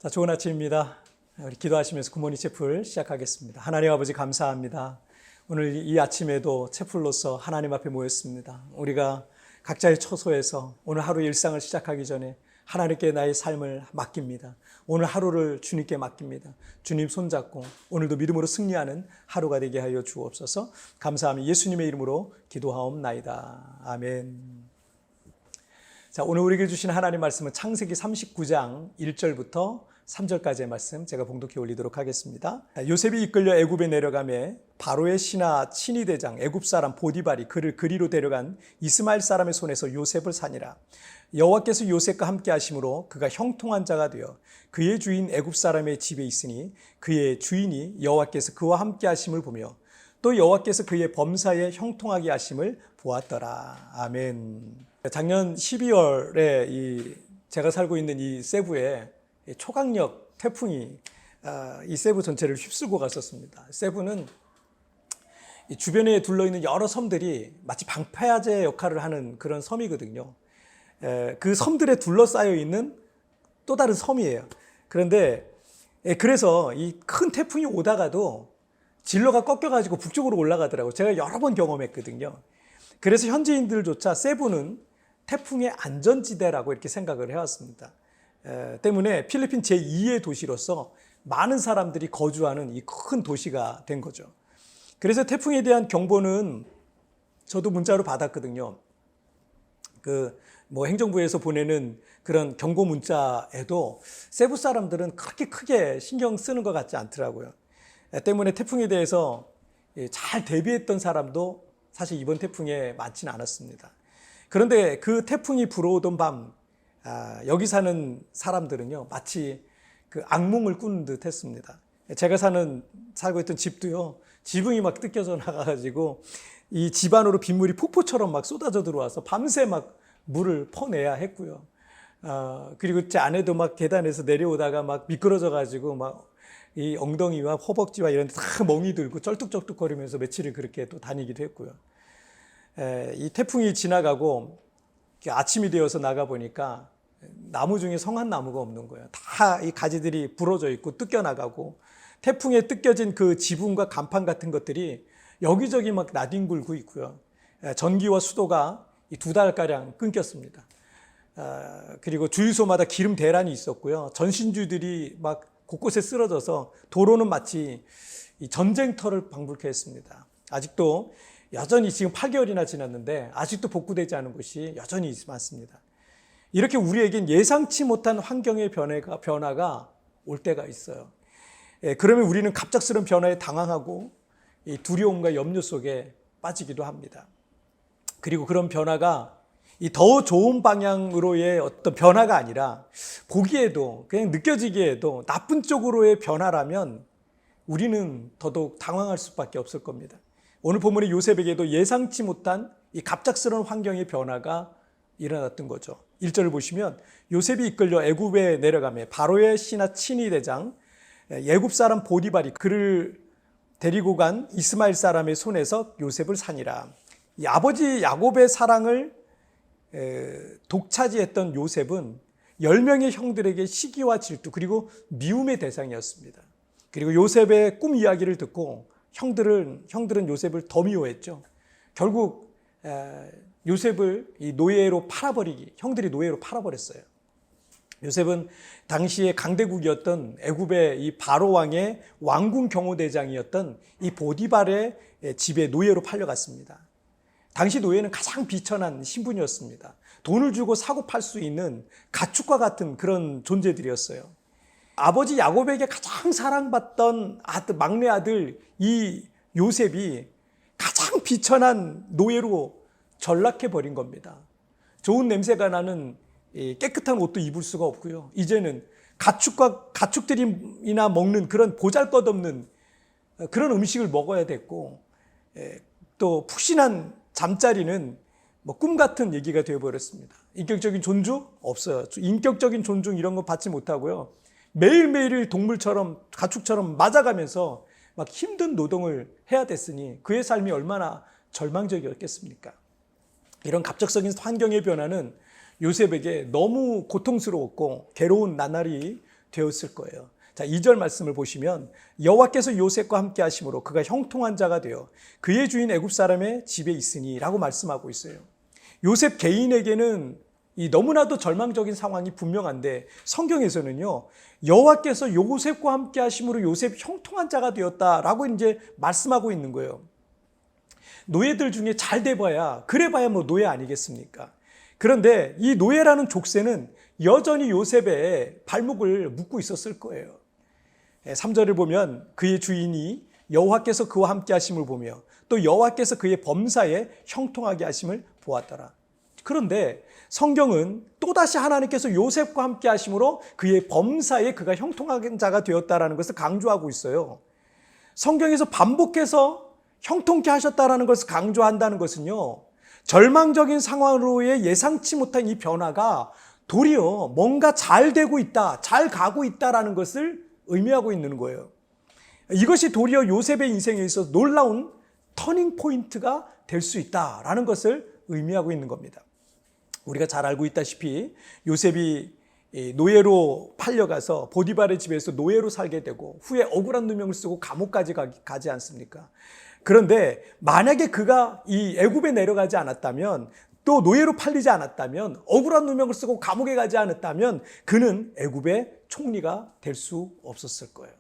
자, 좋은 아침입니다. 우리 기도하시면서 굿모닝 채플 시작하겠습니다. 하나님 아버지 감사합니다. 오늘 이 아침에도 채플로서 하나님 앞에 모였습니다. 우리가 각자의 처소에서 오늘 하루 일상을 시작하기 전에 하나님께 나의 삶을 맡깁니다. 오늘 하루를 주님께 맡깁니다. 주님 손잡고 오늘도 믿음으로 승리하는 하루가 되게 하여 주옵소서. 감사하며 예수님의 이름으로 기도하옵나이다. 아멘. 자, 오늘 우리에게 주신 하나님 말씀은 창세기 39장 1절부터 3절까지의 말씀 제가 봉독해 올리도록 하겠습니다. 요셉이 이끌려 애굽에 내려가매 바로의 신하 친위 대장 애굽 사람 보디발이 그를 그리로 데려간 이스마엘 사람의 손에서 요셉을 사니라. 여호와께서 요셉과 함께 하심으로 그가 형통한 자가 되어 그의 주인 애굽 사람의 집에 있으니 그의 주인이 여호와께서 그와 함께 하심을 보며 또 여호와께서 그의 범사에 형통하게 하심을 보았더라. 아멘. 작년 12월에 제가 살고 있는 이 세부에 초강력 태풍이 이 세부 전체를 휩쓸고 갔었습니다. 세부는 이 주변에 둘러있는 여러 섬들이 마치 방파제 역할을 하는 그런 섬이거든요. 그 섬들에 둘러싸여 있는 또 다른 섬이에요. 그런데 그래서 이 큰 태풍이 오다가도 진로가 꺾여가지고 북쪽으로 올라가더라고요. 제가 여러 번 경험했거든요. 그래서 현지인들조차 세부는 태풍의 안전지대라고 이렇게 생각을 해왔습니다. 때문에 필리핀 제2의 도시로서 많은 사람들이 거주하는 이 큰 도시가 된 거죠. 그래서 태풍에 대한 경보는 저도 문자로 받았거든요. 행정부에서 보내는 그런 경고 문자에도 세부 사람들은 그렇게 크게 신경 쓰는 것 같지 않더라고요. 때문에 태풍에 대해서 잘 대비했던 사람도 사실 이번 태풍에 많지는 않았습니다. 그런데 그 태풍이 불어오던 밤 여기 사는 사람들은요 마치 그 악몽을 꾸는 듯 했습니다. 제가 살고 있던 집도요 지붕이 막 뜯겨져 나가가지고 이 집 안으로 빗물이 폭포처럼 막 쏟아져 들어와서 밤새 막 물을 퍼내야 했고요. 그리고 제 아내도 막 계단에서 내려오다가 막 미끄러져가지고 막 이 엉덩이와 허벅지와 이런 데 다 멍이 들고 쩔뚝쩔뚝거리면서 며칠을 그렇게 또 다니기도 했고요. 이 태풍이 지나가고 아침이 되어서 나가 보니까 나무 중에 성한 나무가 없는 거예요. 다 이 가지들이 부러져 있고 뜯겨 나가고 태풍에 뜯겨진 그 지붕과 간판 같은 것들이 여기저기 막 나뒹굴고 있고요. 전기와 수도가 2달가량 끊겼습니다. 그리고 주유소마다 기름 대란이 있었고요. 전신주들이 막 곳곳에 쓰러져서 도로는 마치 전쟁터를 방불케 했습니다. 아직도 여전히 지금 8개월이나 지났는데 아직도 복구되지 않은 곳이 여전히 많습니다. 이렇게 우리에겐 예상치 못한 환경의 변화가 올 때가 있어요. 그러면 우리는 갑작스러운 변화에 당황하고 두려움과 염려 속에 빠지기도 합니다. 그리고 그런 변화가 더 좋은 방향으로의 어떤 변화가 아니라 보기에도 그냥 느껴지기에도 나쁜 쪽으로의 변화라면 우리는 더더욱 당황할 수밖에 없을 겁니다. 오늘 본문의 요셉에게도 예상치 못한 이 갑작스러운 환경의 변화가 일어났던 거죠. 1절을 보시면 요셉이 이끌려 애굽에 내려가며 바로의 신하 친위 대장 애굽 사람 보디발이 그를 데리고 간 이스마엘 사람의 손에서 요셉을 사니라. 이 아버지 야곱의 사랑을 독차지했던 요셉은 10명의 형들에게 시기와 질투 그리고 미움의 대상이었습니다. 그리고 요셉의 꿈 이야기를 듣고 형들은 요셉을 더 미워했죠. 결국 요셉을 형들이 노예로 팔아버렸어요. 요셉은 당시에 강대국이었던 애굽의 이 바로 왕의 왕궁 경호대장이었던 이 보디발의 집에 노예로 팔려갔습니다. 당시 노예는 가장 비천한 신분이었습니다. 돈을 주고 사고 팔 수 있는 가축과 같은 그런 존재들이었어요. 아버지 야곱에게 가장 사랑받던 막내 아들 이 요셉이 가장 비천한 노예로 전락해버린 겁니다. 좋은 냄새가 나는 깨끗한 옷도 입을 수가 없고요. 이제는 가축들이나 먹는 그런 보잘것없는 그런 음식을 먹어야 됐고 또 푹신한 잠자리는 꿈 같은 얘기가 되어버렸습니다. 인격적인 존중? 없어요. 인격적인 존중 이런 거 받지 못하고요. 매일매일 동물처럼 가축처럼 맞아가면서 막 힘든 노동을 해야 됐으니 그의 삶이 얼마나 절망적이었겠습니까? 이런 갑작스러운 환경의 변화는 요셉에게 너무 고통스러웠고 괴로운 나날이 되었을 거예요. 자, 2절 말씀을 보시면 여호와께서 요셉과 함께 하심으로 그가 형통한 자가 되어 그의 주인 애굽 사람의 집에 있으니 라고 말씀하고 있어요. 요셉 개인에게는 이 너무나도 절망적인 상황이 분명한데 성경에서는요, 여호와께서 요셉과 함께 하심으로 요셉이 형통한 자가 되었다라고 이제 말씀하고 있는 거예요. 노예들 중에 잘 돼봐야, 그래봐야 뭐 노예 아니겠습니까? 그런데 이 노예라는 족쇄는 여전히 요셉의 발목을 묶고 있었을 거예요. 3절을 보면 그의 주인이 여호와께서 그와 함께 하심을 보며 또 여호와께서 그의 범사에 형통하게 하심을 보았더라. 그런데 성경은 또다시 하나님께서 요셉과 함께 하심으로 그의 범사에 그가 형통한 자가 되었다라는 것을 강조하고 있어요. 성경에서 반복해서 형통케 하셨다라는 것을 강조한다는 것은요, 절망적인 상황으로의 예상치 못한 이 변화가 도리어 뭔가 잘 되고 있다, 잘 가고 있다라는 것을 의미하고 있는 거예요. 이것이 도리어 요셉의 인생에 있어서 놀라운 터닝 포인트가 될 수 있다라는 것을 의미하고 있는 겁니다. 우리가 잘 알고 있다시피 요셉이 노예로 팔려가서 보디발의 집에서 노예로 살게 되고 후에 억울한 누명을 쓰고 감옥까지 가지 않습니까? 그런데 만약에 그가 이 애굽에 내려가지 않았다면, 또 노예로 팔리지 않았다면, 억울한 누명을 쓰고 감옥에 가지 않았다면 그는 애굽의 총리가 될 수 없었을 거예요.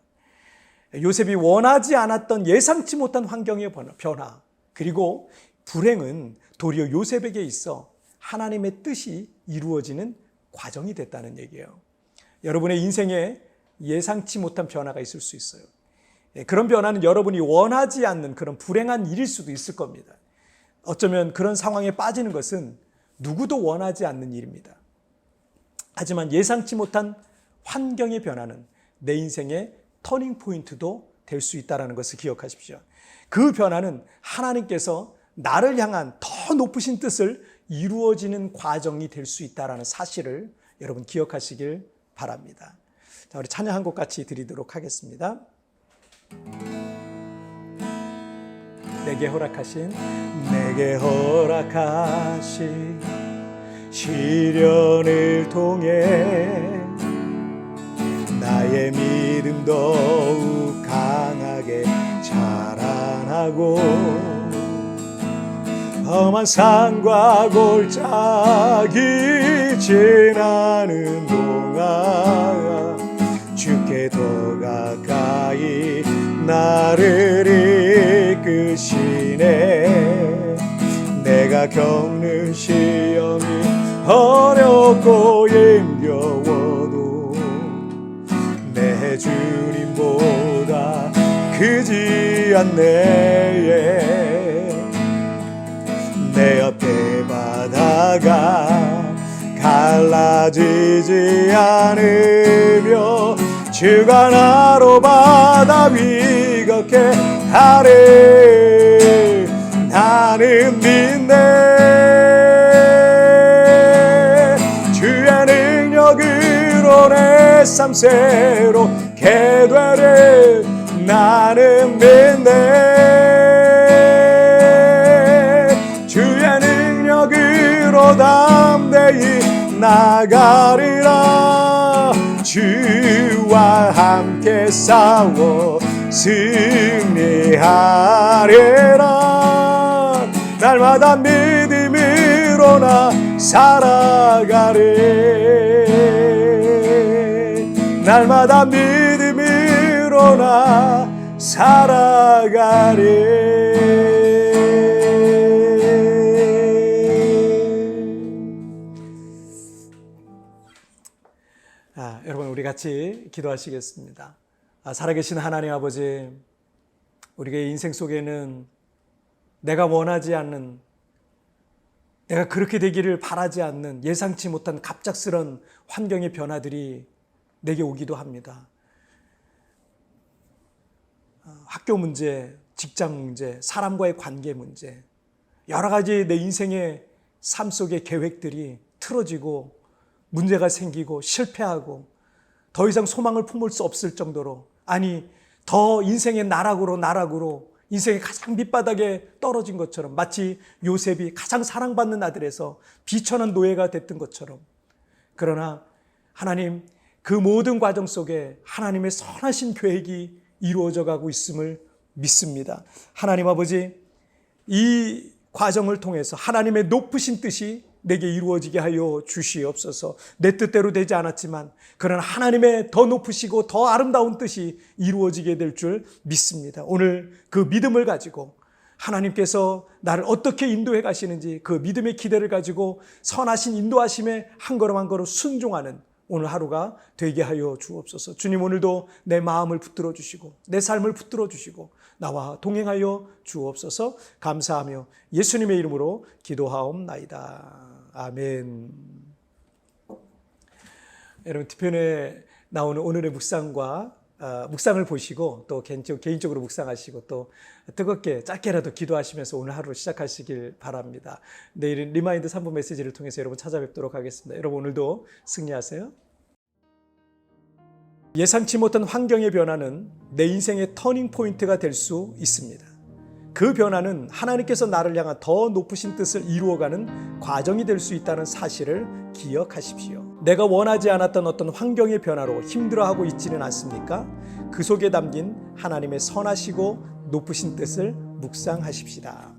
요셉이 원하지 않았던 예상치 못한 환경의 변화, 그리고 불행은 도리어 요셉에게 있어 하나님의 뜻이 이루어지는 과정이 됐다는 얘기예요. 여러분의 인생에 예상치 못한 변화가 있을 수 있어요. 그런 변화는 여러분이 원하지 않는 그런 불행한 일일 수도 있을 겁니다. 어쩌면 그런 상황에 빠지는 것은 누구도 원하지 않는 일입니다. 하지만 예상치 못한 환경의 변화는 내 인생의 터닝 포인트도 될 수 있다는 것을 기억하십시오. 그 변화는 하나님께서 나를 향한 더 높으신 뜻을 이루어지는 과정이 될 수 있다는 사실을 여러분 기억하시길 바랍니다. 자, 우리 찬양 한 곡 같이 드리도록 하겠습니다. 내게 허락하신 시련을 통해 나의 믿음 더욱 강하게 자라나고 험한 산과 골짜기 지나는 동안 주께 더 가까이 나를 이끄시네. 내가 겪는 시험이 어렵고 힘겨워도 내 주님보다 크지 않네. 내 옆에 바다가 갈라지지 않으며 주가 나로 바다 위 걷게 하리. 나는 믿네. 주의 능력으로 내 삶 새롭게 되리. 나는 믿네. 주의 능력으로 담대히 나가리라. 주와 함께 싸워 승리하리라. 날마다 믿음으로 나 살아가리. 날마다 믿음으로 나 살아가리. 여러분, 우리 같이 기도하시겠습니다. 살아계신 하나님 아버지, 우리의 인생 속에는 내가 원하지 않는, 내가 그렇게 되기를 바라지 않는 예상치 못한 갑작스런 환경의 변화들이 내게 오기도 합니다. 학교 문제, 직장 문제, 사람과의 관계 문제, 여러 가지 내 인생의 삶 속의 계획들이 틀어지고 문제가 생기고 실패하고 더 이상 소망을 품을 수 없을 정도로, 아니 더 인생의 나락으로 인생의 가장 밑바닥에 떨어진 것처럼, 마치 요셉이 가장 사랑받는 아들에서 비천한 노예가 됐던 것처럼. 그러나 하나님, 그 모든 과정 속에 하나님의 선하신 계획이 이루어져 가고 있음을 믿습니다. 하나님 아버지, 이 과정을 통해서 하나님의 높으신 뜻이 내게 이루어지게 하여 주시옵소서. 내 뜻대로 되지 않았지만 그러나 하나님의 더 높으시고 더 아름다운 뜻이 이루어지게 될 줄 믿습니다. 오늘 그 믿음을 가지고 하나님께서 나를 어떻게 인도해 가시는지 그 믿음의 기대를 가지고 선하신 인도하심에 한 걸음 한 걸음 순종하는 오늘 하루가 되게 하여 주옵소서. 주님, 오늘도 내 마음을 붙들어 주시고 내 삶을 붙들어 주시고 나와 동행하여 주옵소서. 감사하며 예수님의 이름으로 기도하옵나이다. 아멘. 여러분, 뒤편에 나오는 오늘의 묵상을 보시고 또 개인적으로 묵상하시고 또 뜨겁게 짧게라도 기도하시면서 오늘 하루 시작하시길 바랍니다. 내일은 리마인드 3부 메시지를 통해서 여러분 찾아뵙도록 하겠습니다. 여러분, 오늘도 승리하세요. 예상치 못한 환경의 변화는 내 인생의 터닝 포인트가 될 수 있습니다. 그 변화는 하나님께서 나를 향한 더 높으신 뜻을 이루어가는 과정이 될 수 있다는 사실을 기억하십시오. 내가 원하지 않았던 어떤 환경의 변화로 힘들어하고 있지는 않습니까? 그 속에 담긴 하나님의 선하시고 높으신 뜻을 묵상하십시다.